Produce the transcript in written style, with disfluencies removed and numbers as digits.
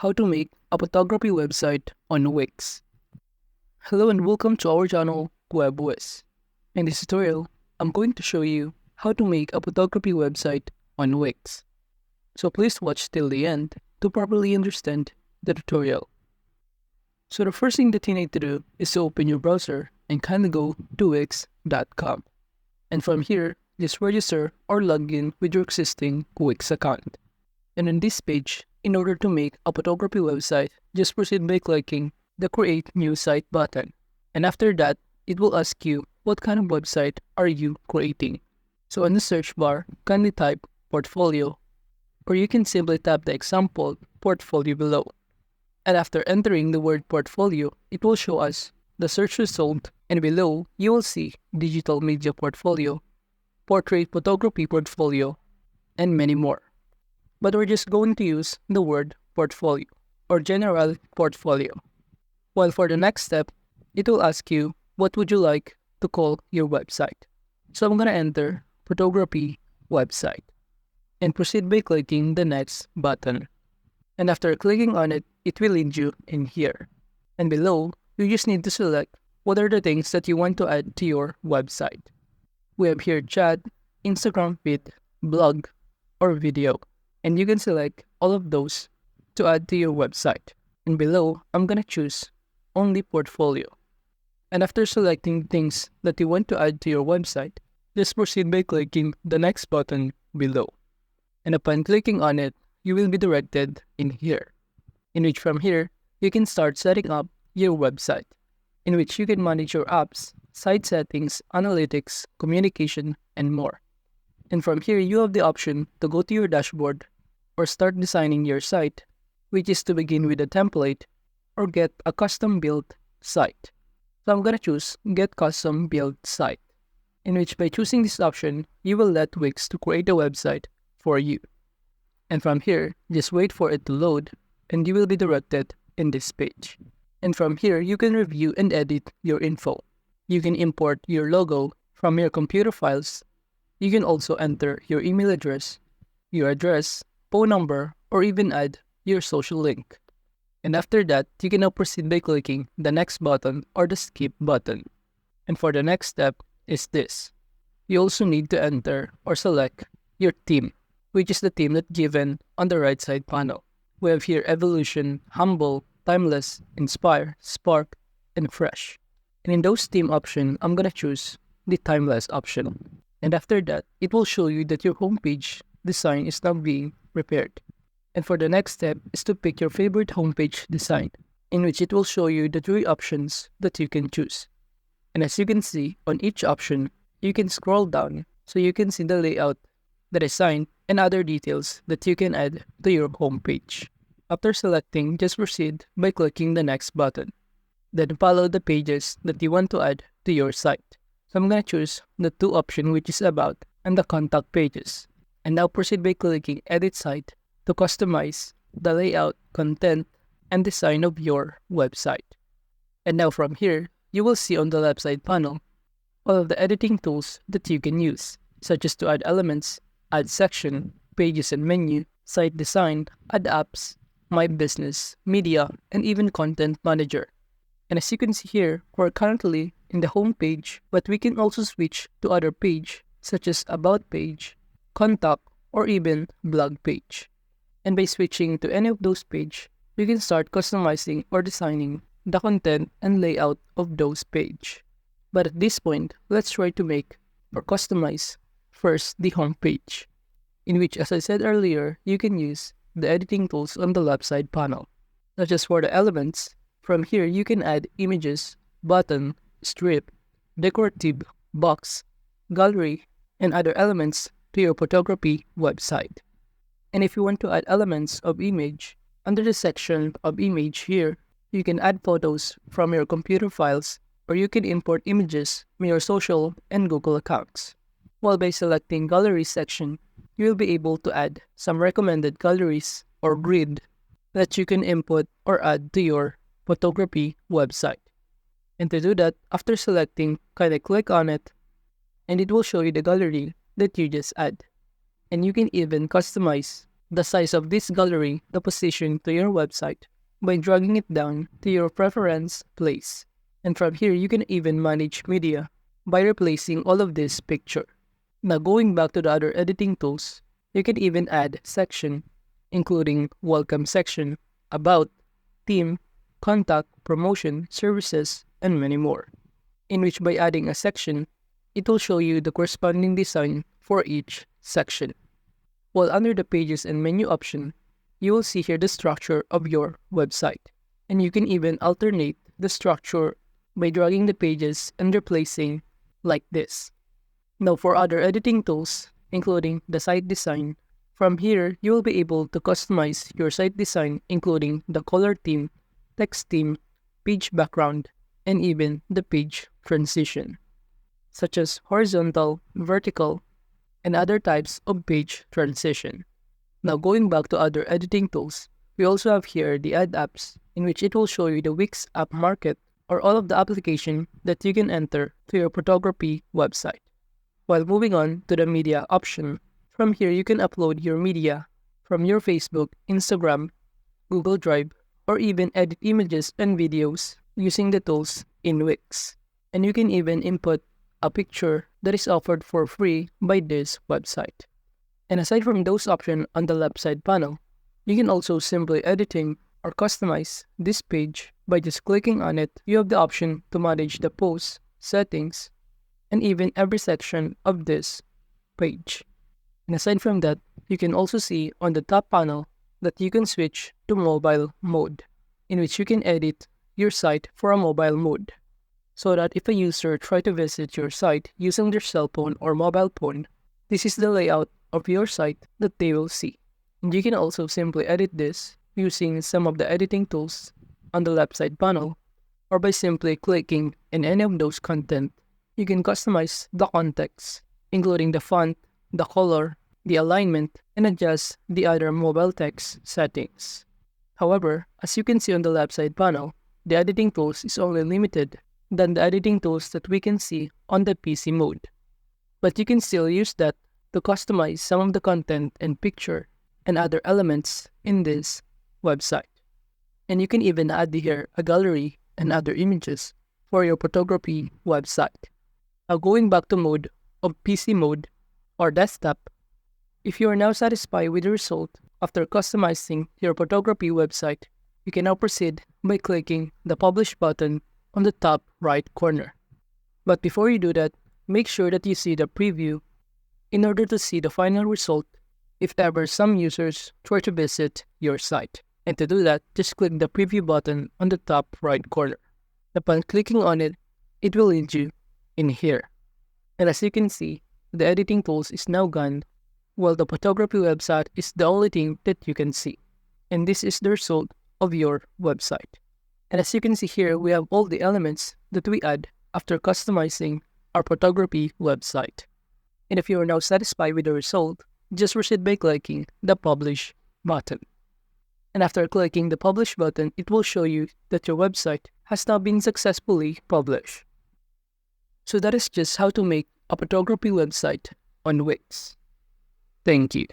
How to make a photography website on Wix. Hello and welcome to our channel, Whizz. In this tutorial, I'm going to show you how to make a photography website on Wix. So please watch till the end to properly understand the tutorial. So the first thing that you need to do is to open your browser and kindly go to wix.com. And from here, just register or log in with your existing Wix account. And on this page, in order to make a photography website, just proceed by clicking the Create New Site button. And after that, it will ask you what kind of website are you creating. So in the search bar, kindly type portfolio, or you can simply tap the example portfolio below. And after entering the word portfolio, it will show us the search result, and below you will see digital media portfolio, portrait photography portfolio, and many more. But we're just going to use the word portfolio or general portfolio. While for the next step, it will ask you what would you like to call your website. So I'm going to enter photography website and proceed by clicking the next button. And after clicking on it, it will lead you in here. And below, you just need to select what are the things that you want to add to your website. We have here chat, Instagram feed, blog, or video. And you can select all of those to add to your website. And below, I'm going to choose only portfolio. And after selecting things that you want to add to your website, just proceed by clicking the next button below. And upon clicking on it, you will be directed in here. In which from here, you can start setting up your website, in which you can manage your apps, site settings, analytics, communication, and more. And from here, you have the option to go to your dashboard or start designing your site, which is to begin with a template or get a custom built site. So I'm going to choose Get Custom Built Site, in which by choosing this option, you will let Wix to create a website for you. And from here, just wait for it to load and you will be directed in this page. And from here, you can review and edit your info. You can import your logo from your computer files. You can also enter your email address, phone number, or even add your social link. And after that, you can now proceed by clicking the next button or the skip button. And for the next step is this. You also need to enter or select your theme, which is the theme that's given on the right side panel. We have here Evolution, Humble, Timeless, Inspire, Spark, and Fresh. And in those theme options, I'm going to choose the Timeless option. And after that, it will show you that your homepage design is now being prepared. And for the next step is to pick your favorite homepage design, in which it will show you the three options that you can choose. And as you can see, on each option, you can scroll down so you can see the layout, the design, and other details that you can add to your homepage. After selecting, just proceed by clicking the next button. Then follow the pages that you want to add to your site. So I'm going to choose the two options, which is About and the Contact pages. And now proceed by clicking Edit Site to customize the layout, content, and design of your website. And now from here, you will see on the left side panel all of the editing tools that you can use, such as to add elements, add section, pages and menu, site design, add apps, my business, media, and even content manager. And as you can see here, we're currently in the home page, but we can also switch to other page, such as About page, Contact, or even Blog page. And by switching to any of those pages, you can start customizing or designing the content and layout of those pages. But at this point, let's try to make or customize first the home page, in which, as I said earlier, you can use the editing tools on the left side panel. Such as for the elements, from here you can add images, button, strip, decorative, box, gallery, and other elements to your photography website. And if you want to add elements of image, under the section of image here, you can add photos from your computer files, or you can import images from your social and Google accounts. While by selecting gallery section, you will be able to add some recommended galleries or grid that you can input or add to your photography website. And to do that, after selecting, kindly click on it, and it will show you the gallery that you just add. And you can even customize the size of this gallery the position to your website by dragging it down to your preference place. And from here, you can even manage media by replacing all of this picture. Now going back to the other editing tools, you can even add section, including welcome section, about, theme, contact, promotion, services, and many more. In which by adding a section, it will show you the corresponding design for each section. While under the pages and menu option, you will see here the structure of your website. And you can even alternate the structure by dragging the pages and replacing like this. Now for other editing tools, including the site design, from here you will be able to customize your site design including the color theme, text theme, page background, and even the page transition, such as horizontal, vertical, and other types of page transition. Now going back to other editing tools, we also have here the Add Apps, in which it will show you the Wix app market or all of the application that you can enter to your photography website. While moving on to the media option, from here you can upload your media from your Facebook, Instagram, Google Drive, or even edit images and videos using the tools in Wix. And you can even input a picture that is offered for free by this website. And aside from those options on the left side panel, you can also simply editing or customize this page by just clicking on it. You have the option to manage the posts, settings, and even every section of this page. And aside from that, you can also see on the top panel that you can switch to mobile mode, in which you can edit your site for a mobile mode, so that if a user try to visit your site using their cell phone or mobile phone, this is the layout of your site that they will see. And you can also simply edit this using some of the editing tools on the left side panel, or by simply clicking in any of those content. You can customize the context, including the font, the color, the alignment, and adjust the other mobile text settings. However, as you can see on the left side panel, the editing tools is only limited than the editing tools that we can see on the PC mode. But you can still use that to customize some of the content and picture and other elements in this website. And you can even add here a gallery and other images for your photography website. Now going back to mode of PC mode or desktop, if you are now satisfied with the result after customizing your photography website, you can now proceed by clicking the Publish button on the top right corner. But before you do that, make sure that you see the preview in order to see the final result if ever some users try to visit your site. And to do that, just click the preview button on the top right corner. Upon clicking on it, it will lead you in here. And as you can see, the editing tools is now gone, while the photography website is the only thing that you can see. And this is the result of your website. And as you can see here, we have all the elements that we add after customizing our photography website. And if you are now satisfied with the result, just proceed by clicking the Publish button. And after clicking the Publish button, it will show you that your website has now been successfully published. So that is just how to make a photography website on Wix. Thank you.